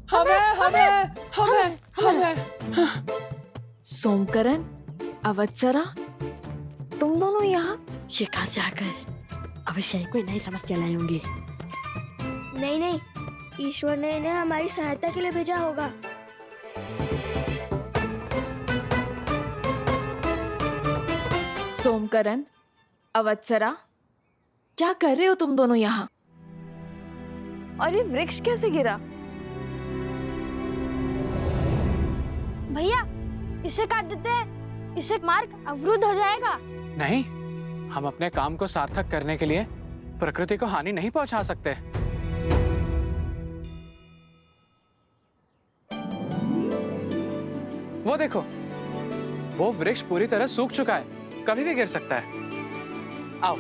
हमें। सोमकरण, अवत्सरा, तुम दोनों यहाँ? ये कहाँ से आ गए? अवश्य कोई नई समस्या लाई होंगी। नहीं नहीं, ईश्वर ने इन्हें हमारी सहायता के लिए भेजा होगा। सोमकरण, अवत्सरा, क्या कर रहे हो तुम दोनों यहाँ? और ये वृक्ष कैसे गिरा? भैया, इसे काट देते हैं, इससे मार्ग अवरुद्ध हो जाएगा। नहीं, हम अपने काम को सार्थक करने के लिए प्रकृति को हानि नहीं पहुंचा सकते। वो देखो, वो वृक्ष पूरी तरह सूख चुका है, कभी भी गिर सकता है। आओ।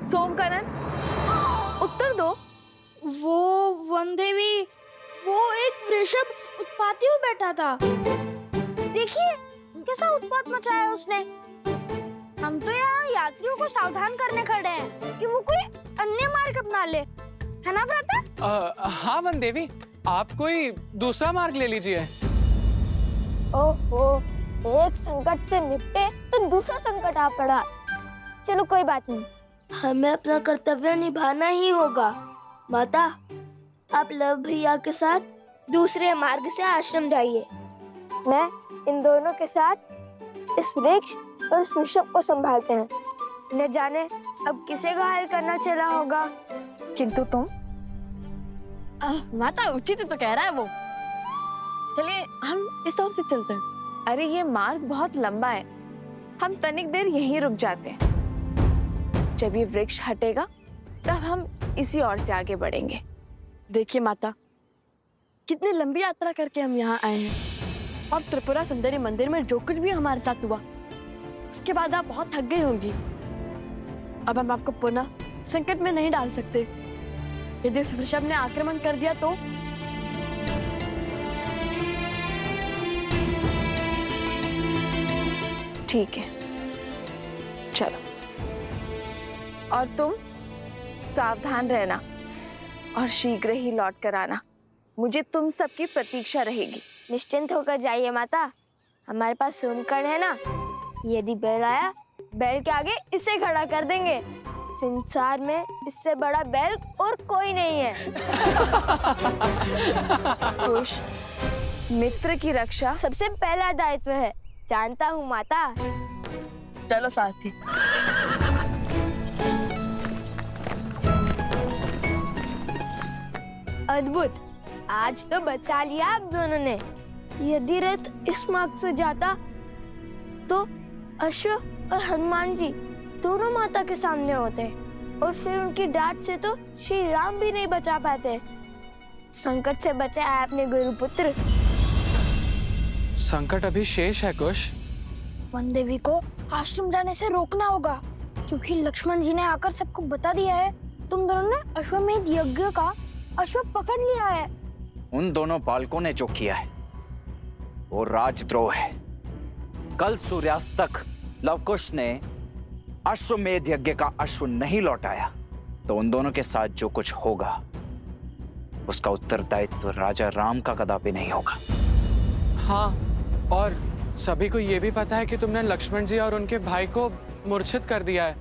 सोमकरण, उत्तर दो। वो वनदेवी, वो एक वृषभ उत्पाती हो बैठा था। देखिए कैसा उत्पात मचाया उसने। हम तो यहाँ यात्रियों को सावधान करने खड़े हैं कि वो कोई अन्य मार्ग अपना ले, है ना भ्राता? हाँ वन देवी, आप कोई दूसरा मार्ग ले लीजिए। ओहो, एक संकट से निपटे तो दूसरा संकट आ पड़ा। चलो कोई बात नहीं, हमें अपना कर्तव्य निभाना ही होगा। माता, आप लव भैया के साथ दूसरे मार्ग से आश्रम जाइए। मैं इन दोनों के साथ इस वृक्ष और इस वृषभ को संभालते हैं। न जाने अब किसे घायल करना चला होगा। किंतु तुम? माता उचित तो कह रहा है वो। चलिए हम इस ओर से चलते हैं। अरे ये मार्ग बहुत लंबा है, हम तनिक देर यहीं रुक जाते हैं। जब ये वृक्ष हटेगा तब हम इसी ओर से आगे बढ़ेंगे। देखिए माता, कितनी लंबी यात्रा करके हम यहाँ आए हैं और त्रिपुरा सुंदरी मंदिर में जो कुछ भी हमारे साथ हुआ, उसके बाद आप बहुत थक गई होंगी। अब हम आपको पुनः संकट में नहीं डाल सकते। यदि उस वृषभ ने आक्रमण कर दिया तो? ठीक है, चलो। और तुम सावधान रहना और शीघ्र ही लौट कर आना। मुझे तुम सबकी प्रतीक्षा रहेगी। निश्चिंत होकर जाइए माता, हमारे पास सोमकर्ण है ना। यदि बैल आया, बैल के आगे इसे खड़ा कर देंगे। संसार में इससे बड़ा बैल और कोई नहीं है। खुश, मित्र की रक्षा सबसे पहला दायित्व है, जानता हूँ माता। चलो साथी। अद्भुत, आज तो बचा लिया आप दोनों ने। यदि रथ इस मार्ग से जाता तो अश्व और हनुमान जी दोनों माता के सामने होते और फिर उनकी डांट से तो श्री राम भी नहीं बचा पाते। संकट से बचे आए अपने गुरुपुत्र। संकट अभी शेष है कुश। वन देवी को आश्रम जाने से रोकना होगा, क्योंकि लक्ष्मण जी ने आकर सबको बता दिया है तुम दोनों ने अश्वमेध यज्ञ का अश्व पकड़ लिया है। उन दोनों बालकों ने जो किया है वो राजद्रोह है। कल सूर्यास्त तक लवकुश ने अश्वमेध यज्ञ का अश्व नहीं लौटाया तो उन दोनों के साथ जो कुछ होगा उसका उत्तरदायित्व राजा राम का कदापि नहीं होगा। हाँ, और सभी को ये भी पता है कि तुमने लक्ष्मण जी और उनके भाई को मूर्छित कर दिया है।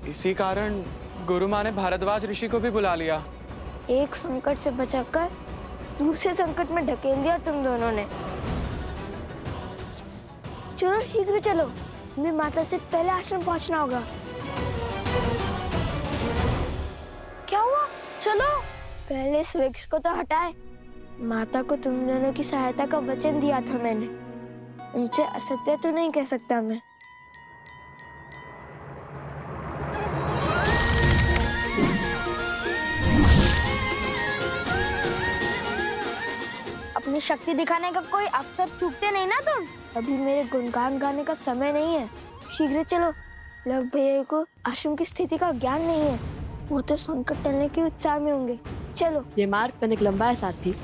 इसी कारण गुरु माँ ने भारद्वाज ऋषि को भी बुला लिया। एक संकट से बचाकर दूसरे संकट में ढकेल दिया तुम दोनों ने। चलो शीघ्र चलो, हमें माता से पहले आश्रम पहुंचना होगा। क्या हुआ? चलो पहले इस वृक्ष को तो हटाए। माता को तुम दोनों की सहायता का वचन दिया था मैंने, उनसे असत्य तो नहीं कह सकता मैं। अपनी शक्ति दिखाने का कोई अवसर चूकते नहीं ना तुम। अभी मेरे गुणगान गाने का समय नहीं है, शीघ्र चलो। लव भैया को आश्रम की स्थिति का ज्ञान नहीं है, वो तो संकट टलने के उत्साह में होंगे। चलो। ये मार्ग तनिक लंबा है सारथी,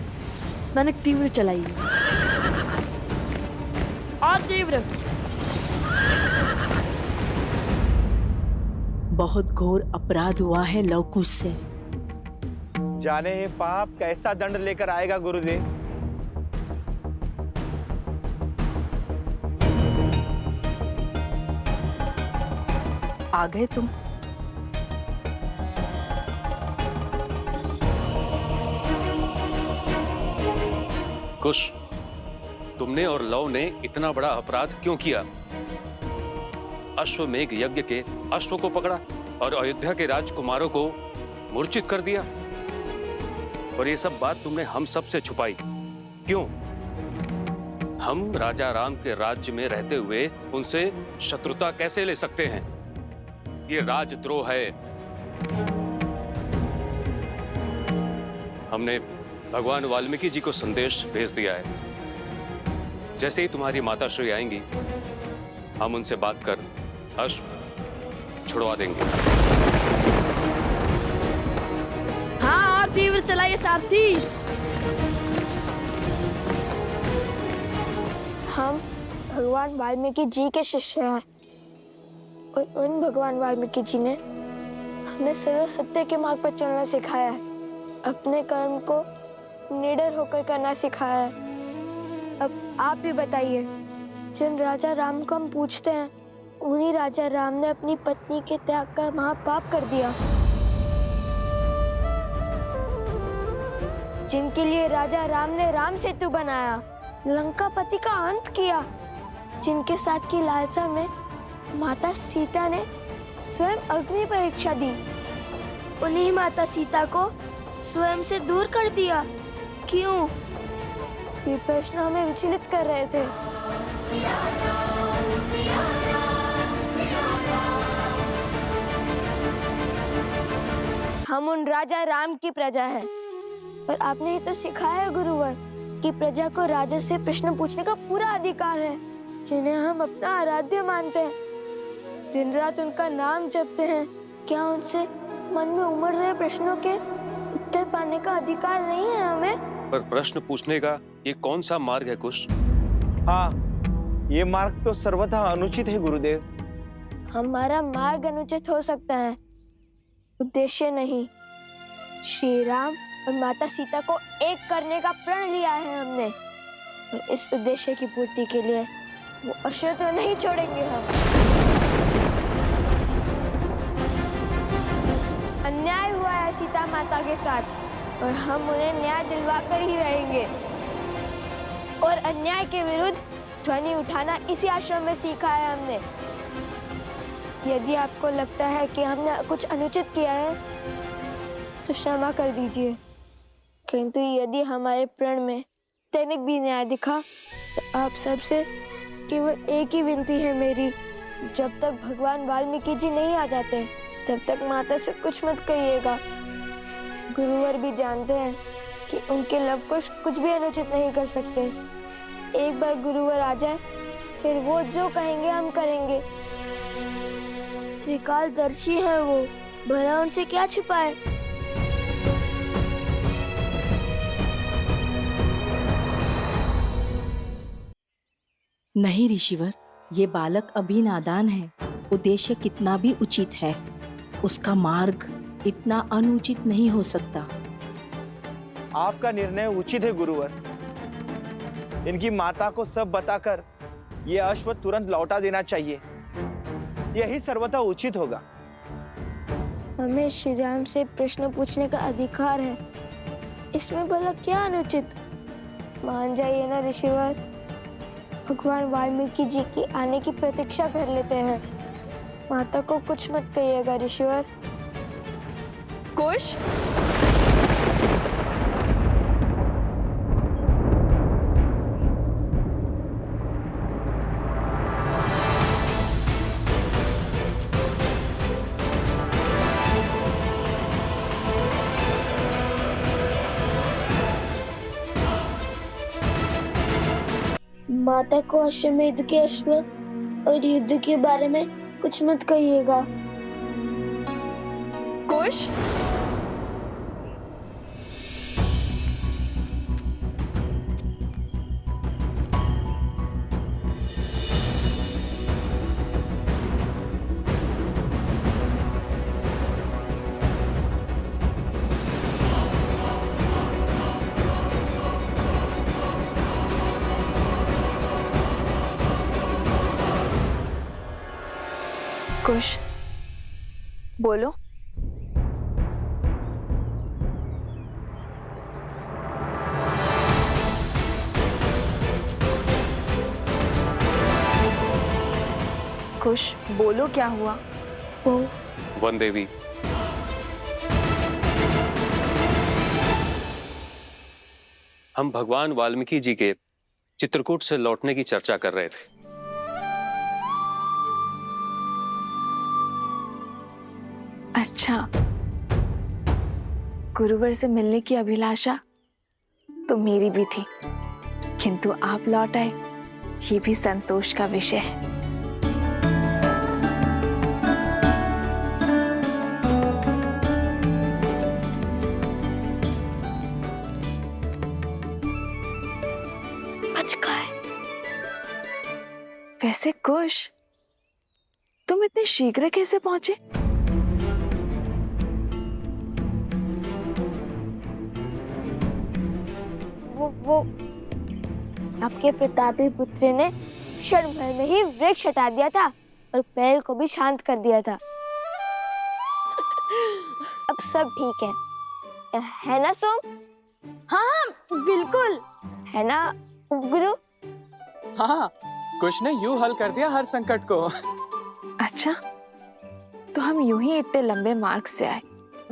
तनिक तीव्र चलाइए। और तीव्र। बहुत घोर अपराध हुआ है लवकुश से। जाने ही पाप कैसा दंड लेकर आएगा गुरुदेव। आ गए तुम। कुश, तुमने और लव ने इतना बड़ा अपराध क्यों किया? अश्वमेघ यज्ञ के अश्व को पकड़ा और अयोध्या के राजकुमारों को मूर्छित कर दिया। और ये सब बात तुमने हम सब से छुपाई क्यों? हम राजा राम के राज्य में रहते हुए उनसे शत्रुता कैसे ले सकते हैं? ये राजद्रोह है। हमने भगवान वाल्मीकि जी को संदेश भेज दिया है। जैसे ही तुम्हारी माता श्री आएंगी, हम उनसे बात कर अश्व छुड़वा देंगे। हाँ, और तीव्र चलाइए सारथी। हम भगवान वाल्मीकि जी के शिष्य हैं और उन भगवान वाल्मीकि जी ने हमें सदा सत्य के मार्ग पर चलना सिखाया है, अपने कर्म को निडर होकर करना सिखाया है। अब आप भी बताइए, जिन राजा राम को हम पूछते हैं, उन्हीं राजा राम ने अपनी पत्नी के त्याग का महापाप कर दिया। जिनके लिए राजा राम ने राम सेतु बनाया, लंकापति का अंत किया, जिनके साथ की लालसा में माता सीता ने स्वयं अग्नि परीक्षा दी, उन्हीं माता सीता को स्वयं से दूर कर दिया। क्यों? ये प्रश्न हमें विचलित कर रहे थे। हम उन राजा राम की प्रजा हैं, पर आपने ये तो सिखाया है गुरुवर कि प्रजा को राजा से प्रश्न पूछने का पूरा अधिकार है, जिन्हें हम अपना आराध्य मानते हैं, दिन रात उनका नाम जपते हैं। क्या उनसे मन में उमड़ रहे प्रश्नों के उत्तर पाने का अधिकार नहीं है हमें? पर प्रश्न पूछने का ये कौन सा मार्ग है कुश? हाँ, ये मार्ग तो सर्वथा अनुचित है गुरुदेव। हमारा मार्ग अनुचित हो सकता है, उद्देश्य नहीं। श्री राम और माता सीता को एक करने का प्रण लिया है हमने, और इस उद्देश्य की पूर्ति के लिए वो अश्व तो नहीं छोड़ेंगे हम। अन्याय हुआ है सीता माता के साथ और हम उन्हें न्याय दिलवा कर ही रहेंगे। और अन्याय के विरुद्ध ध्वनि उठाना इसी आश्रम में सीखा है हमने। यदि आपको लगता है कि हमने कुछ अनुचित किया है तो क्षमा कर दीजिए, किंतु यदि हमारे प्रण में तनिक भी न्याय दिखा तो आप सबसे केवल एक ही विनती है मेरी, जब तक भगवान वाल्मीकि जी नहीं आ जाते तब तक माता से कुछ मत कहिएगा। गुरुवर भी जानते हैं कि उनके लवकुश कुछ भी अनुचित नहीं कर सकते। एक बार गुरुवर आ जाए फिर वो जो कहेंगे हम करेंगे। त्रिकालदर्शी हैं वो, भला उनसे क्या छुपाए। नहीं ऋषिवर, ये बालक अभी नादान है। उद्देश्य कितना भी उचित है, उसका मार्ग इतना अनुचित नहीं हो सकता। आपका निर्णय उचित है गुरुवर। इनकी माता को सब बताकर ये अश्व तुरंत लौटा देना चाहिए, यही सर्वथा उचित होगा। हमें श्री राम से प्रश्न पूछने का अधिकार है, इसमें भला क्या अनुचित। मान जाइए ना ऋषिवर, भगवान वाल्मीकि जी की आने की प्रतीक्षा कर लेते हैं। माता को कुछ मत कहिएगा ऋषिवर। कुश, माता को अश्वमेध के अश्व और युद्ध के बारे में कुछ मत कहिएगा। कुश, खुश, बोलो। खुश, बोलो क्या हुआ? वो वन देवी, हम भगवान वाल्मीकि जी के चित्रकूट से लौटने की चर्चा कर रहे थे। अच्छा, गुरुवर से मिलने की अभिलाषा तो मेरी भी थी, किंतु आप लौट आए, ये भी संतोष का विषय है। वैसे कुश, तुम इतने शीघ्र कैसे पहुंचे? वो आपके प्रतापी पुत्र ने क्षण भर में ही वृक्ष हटा दिया था और पेड़ को भी शांत कर दिया था। अब सब ठीक है ना सोम? हाँ बिल्कुल, है ना गुरु? हाँ, कुश ने यूं हल कर दिया हर संकट को। अच्छा, तो हम यूं ही इतने लंबे मार्ग से आए।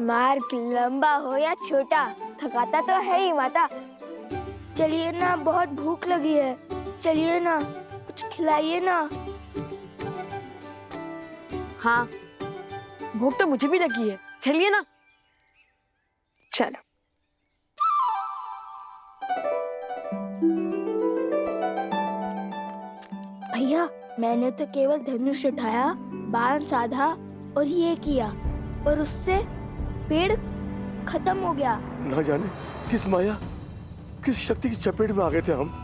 मार्ग लंबा हो या छोटा, थकाता तो है ही माता। चलिए ना, बहुत भूख लगी है, चलिए ना, कुछ खिलाइए ना। हाँ, भूख तो मुझे भी लगी है, चलिए ना। चलो। भैया, मैंने तो केवल धनुष उठाया, बाण साधा और ये किया, और उससे पेड़ खत्म हो गया। ना जाने किस माया, किस शक्ति की चपेट में आ गए थे हम।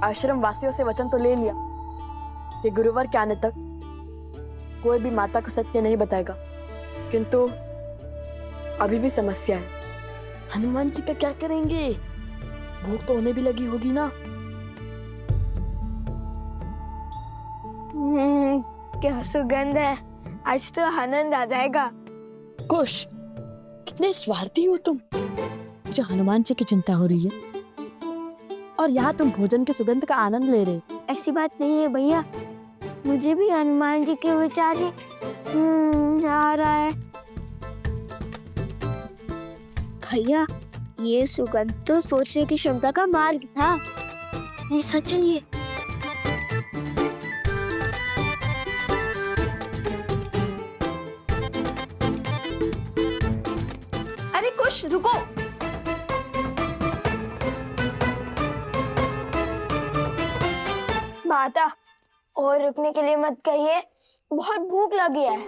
आश्रम वासियों से वचन तो ले लिया कि गुरुवार के आने तक कोई भी माता को सत्य नहीं बताएगा, किंतु अभी भी समस्या है। हनुमान जी का क्या करेंगे? भूख तो उन्हें भी लगी होगी ना। क्या सुगंध है, आज तो आनंद आ जाएगा। कुश, कितने स्वार्थी हो तुम। मुझे हनुमान जी की चिंता हो रही है और यहाँ तुम भोजन के सुगंध का आनंद ले रहे। ऐसी बात नहीं है भैया, मुझे भी हनुमान जी के विचार ही आ रहा है। भैया, ये सुगंध तो सोचने की क्षमता का मार्ग था। ऐसा चलिए। अरे कुश, रुको। माता, और रुकने के लिए मत कहिए, बहुत भूख लगी है।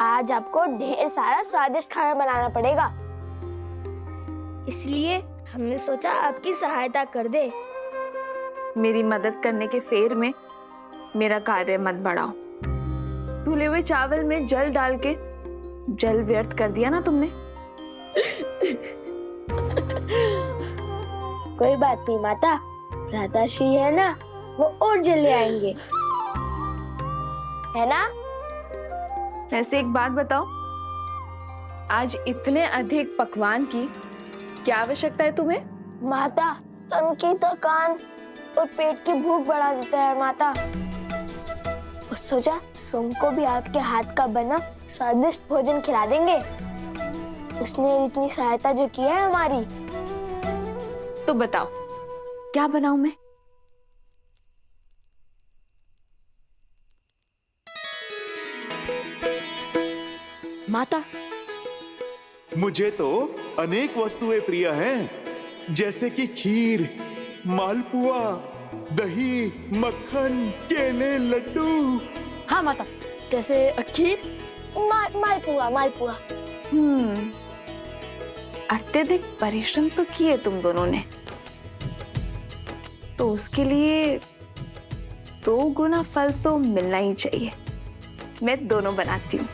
आज आपको ढेर सारा स्वादिष्ट खाना बनाना पड़ेगा, इसलिए हमने सोचा आपकी सहायता कर दे। मेरी मदद करने के फेर में मेरा कार्य मत बढ़ाओ। धुले हुए चावल में जल डाल के जल व्यर्थ कर दिया ना तुमने। कोई बात नहीं माता, भ्राताश्री है ना, वो और जल ले आएंगे, है ना? वैसे एक बात बताओ, आज इतने अधिक पकवान की क्या आवश्यकता है तुम्हें? माता, तन की थकान और पेट की भूख बढ़ा देता है माता। और सोचा सोम को भी आपके हाथ का बना स्वादिष्ट भोजन खिला देंगे। उसने इतनी सहायता जो की है हमारी। तो बताओ, क्या बनाऊं मैं? माता, मुझे तो अनेक वस्तुएं प्रिय हैं, जैसे कि खीर, मालपुआ, दही, मक्खन, केले, लड्डू। हाँ माता, कैसे खीर? मालपुआ मालपुआ। अत्यधिक परिश्रम तो किए तुम दोनों ने, तो उसके लिए 2 गुना फल तो मिलना ही चाहिए। मैं दोनों बनाती हूँ।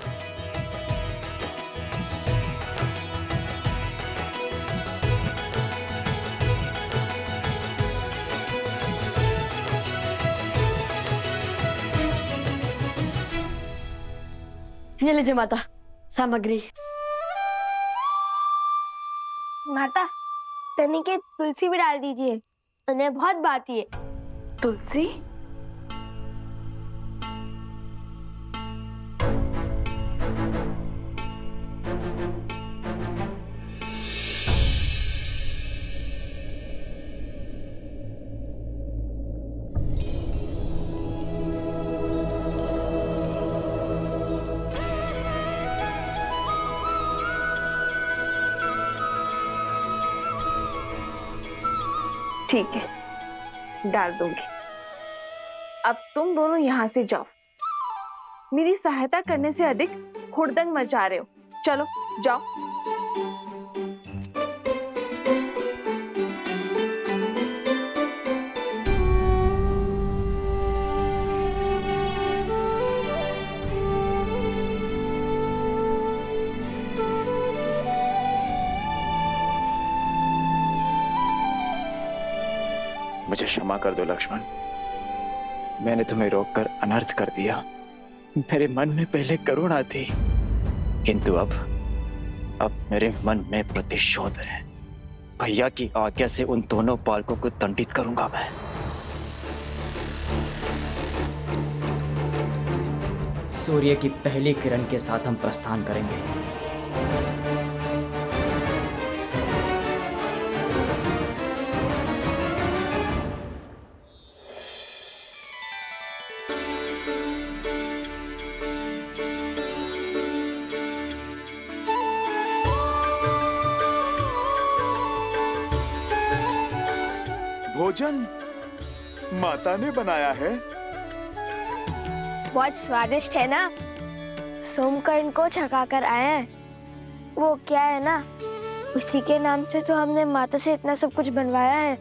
ये लीजिए माता सामग्री। माता तनिके तुलसी भी डाल दीजिए, उन्हें बहुत बाती है। तुलसी? ठीक है, डाल दूंगी। अब तुम दोनों यहाँ से जाओ। मेरी सहायता करने से अधिक हुड़दंग मचा रहे हो। चलो जाओ। मुझे क्षमा कर दो लक्ष्मण, मैंने तुम्हें रोककर अनर्थ कर दिया। मेरे मन में पहले करुणा थी, किंतु अब मेरे मन में प्रतिशोध है। भैया की आज्ञा से उन दोनों बालकों को दंडित करूंगा मैं। सूर्य की पहली किरण के साथ हम प्रस्थान करेंगे। भोजन माता ने बनाया है। बहुत स्वादिष्ट है ना। सोमकर्ण को छका कर आए हैं। वो क्या है ना, उसी के नाम से तो हमने माता से इतना सब कुछ बनवाया है।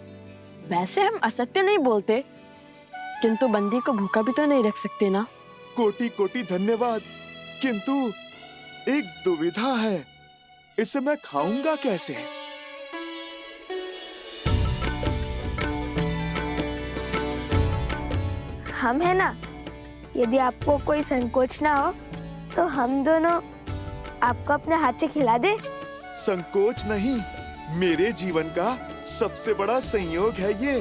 वैसे हम असत्य नहीं बोलते, किंतु बंदी को भूखा भी तो नहीं रख सकते ना। कोटि कोटि धन्यवाद, किंतु एक दुविधा है, इसे मैं खाऊंगा कैसे? हम है ना, यदि आपको कोई संकोच ना हो तो हम दोनों आपको अपने हाथ से खिला दे। संकोच नहीं, मेरे जीवन का सबसे बड़ा संयोग है ये।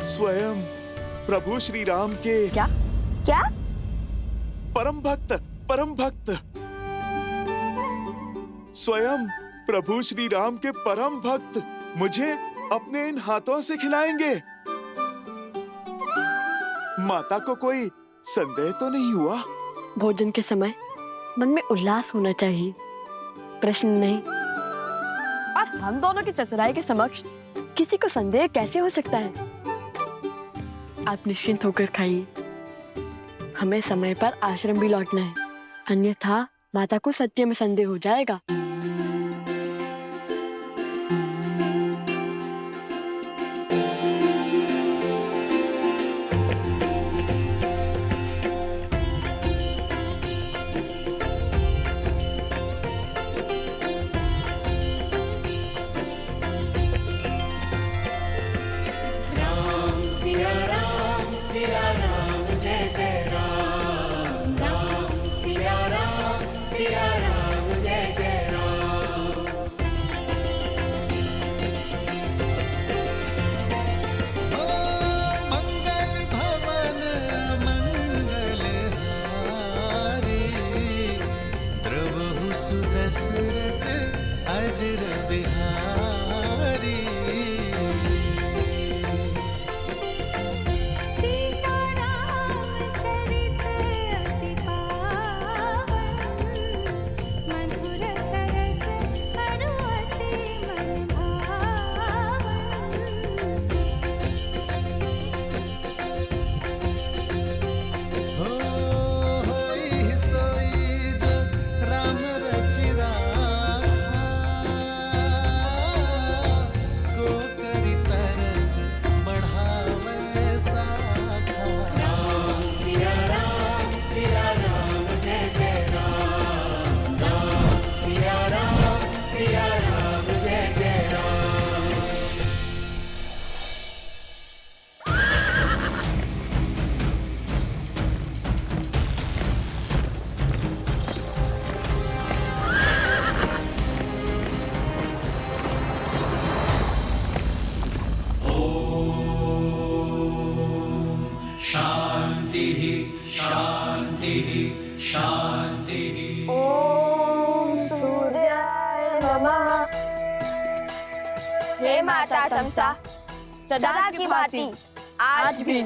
स्वयं प्रभु श्री राम के क्या? परम भक्त स्वयं प्रभु श्री राम के परम भक्त मुझे अपने इन हाथों से खिलाएंगे। माता को कोई संदेह तो नहीं हुआ? भोजन के समय मन में उल्लास होना चाहिए, प्रश्न नहीं। और हम दोनों की चतुराई के समक्ष किसी को संदेह कैसे हो सकता है? आप निश्चिंत होकर खाइए। हमें समय पर आश्रम भी लौटना है, अन्यथा माता को सत्य में संदेह हो जाएगा। सिया राम जय जय राम। ओम सूर्याय नमः। हे माता तमसा, सदा की भांति आज भी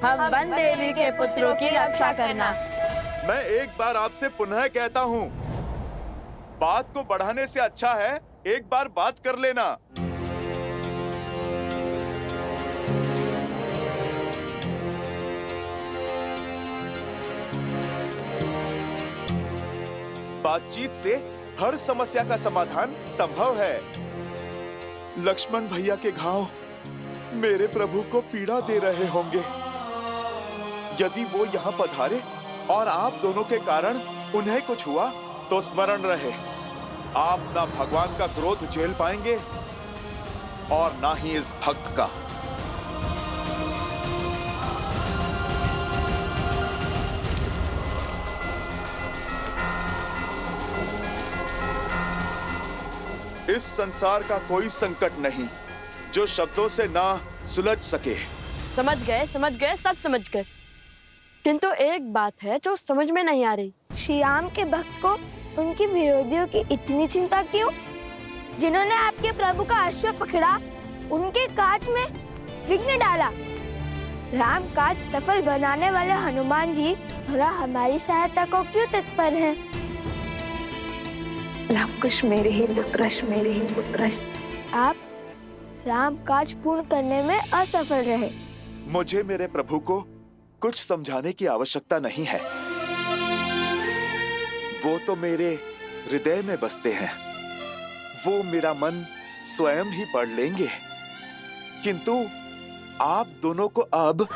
हम वन देवी के पुत्रों की रक्षा करना। मैं एक बार आपसे पुनः कहता हूँ, बात को बढ़ाने से अच्छा है एक बार बात कर लेना। बातचीत से हर समस्या का समाधान संभव है। लक्ष्मण भैया के घाव मेरे प्रभु को पीड़ा दे रहे होंगे। यदि वो यहाँ पधारे और आप दोनों के कारण उन्हें कुछ हुआ तो स्मरण रहे, आप ना भगवान का क्रोध झेल पाएंगे और ना ही इस भक्त का। इस संसार का कोई संकट नहीं जो शब्दों से ना सुलझ सके। समझ गए, सब समझ गए। किंतु एक बात है जो समझ में नहीं आ रही। श्री राम के भक्त को उनके विरोधियों की इतनी चिंता क्यों? जिन्होंने आपके प्रभु का अश्व पकड़ा, उनके काज में विघ्न डाला। राम काज सफल बनाने वाले हनुमान जी भला हमारी सहायता को क्यों तत्पर हैं? लवकुश मेरे ही पुत्रश, मेरे ही पुत्रश। आप राम काज पूर्ण करने में असफल रहे। मुझे मेरे प्रभु को कुछ समझाने की आवश्यकता नहीं है। वो तो मेरे हृदय में बसते हैं। वो मेरा मन स्वयं ही पढ़ लेंगे। किंतु आप दोनों को अब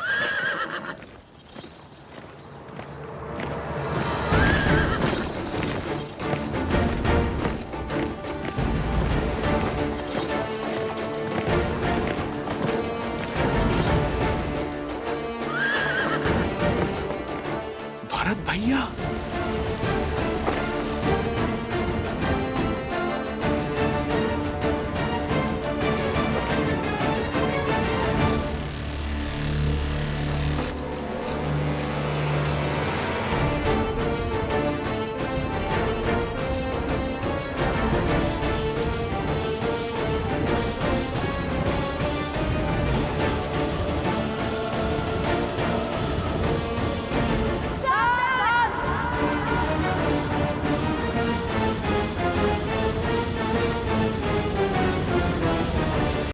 भरत भैया,